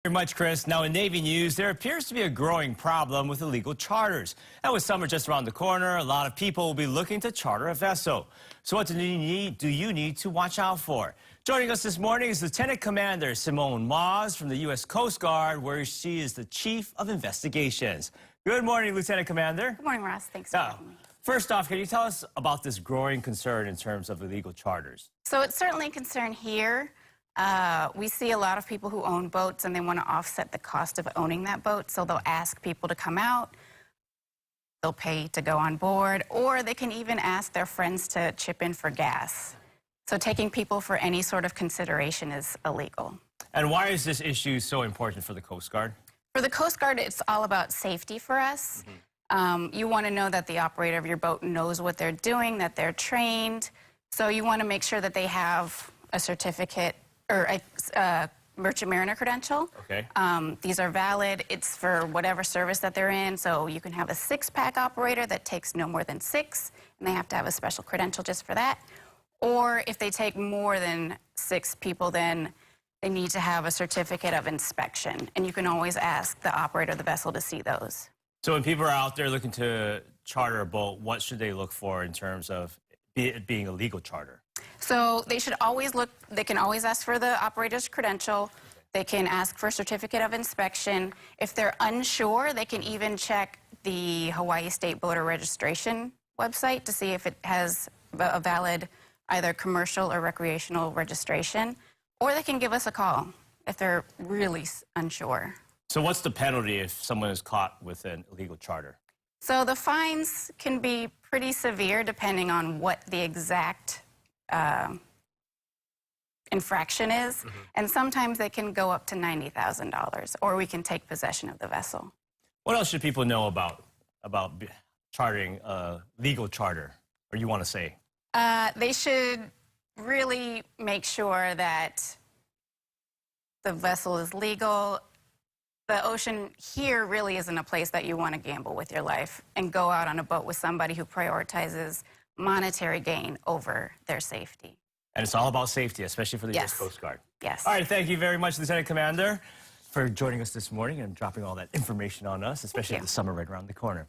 Very much, Chris. Now, in Navy news, there appears to be a growing problem with illegal charters. And with summer just around the corner, a lot of people will be looking to charter a vessel. So what do you need to watch out for? Joining us this morning is Lieutenant Commander Simone Moss from the U.S. Coast Guard, where she is the Chief of Investigations. Good morning, Lieutenant Commander. Good morning, Ross. Thanks for having me. First off, can you tell us about this growing concern in terms of illegal charters? So it's certainly a concern here. We see a lot of people who own boats and they want to offset the cost of owning that boat. So they'll ask people to come out, they'll pay to go on board, or they can even ask their friends to chip in for gas. So taking people for any sort of consideration is illegal. And why is this issue so important for the Coast Guard? For the Coast Guard, it's all about safety for us. You want to know that the operator of your boat knows what they're doing, that they're trained. So you want to make sure that they have a certificate or a merchant mariner credential. Okay. These are valid. It's for whatever service that they're in. So you can have a six-pack operator that takes no more than 6, and they have to have a special credential just for that. Or if they take more than 6 people, then they need to have a certificate of inspection. And you can always ask the operator of the vessel to see those. So when people are out there looking to charter a boat, what should they look for in terms of it being a legal charter? So they should always look, they can always ask for the operator's credential. They can ask for a certificate of inspection. If they're unsure, they can even check the Hawaii State Boater Registration website to see if it has a valid either commercial or recreational registration. Or they can give us a call if they're really unsure. So what's the penalty if someone is caught with an illegal charter? So the fines can be pretty severe depending on what the exact infraction is. And sometimes they can go up to $90,000, or we can take possession of the vessel. What else should people know about chartering a legal charter, or you want to say? They should really make sure that the vessel is legal. The ocean here really isn't a place that you want to gamble with your life and go out on a boat with somebody who prioritizes monetary gain over their safety. And it's all about safety, especially for the Yes. U.S. Coast Guard. Yes. All right, thank you very much, Lieutenant Commander, for joining us this morning and dropping all that information on us, especially you. with the summer right around the corner.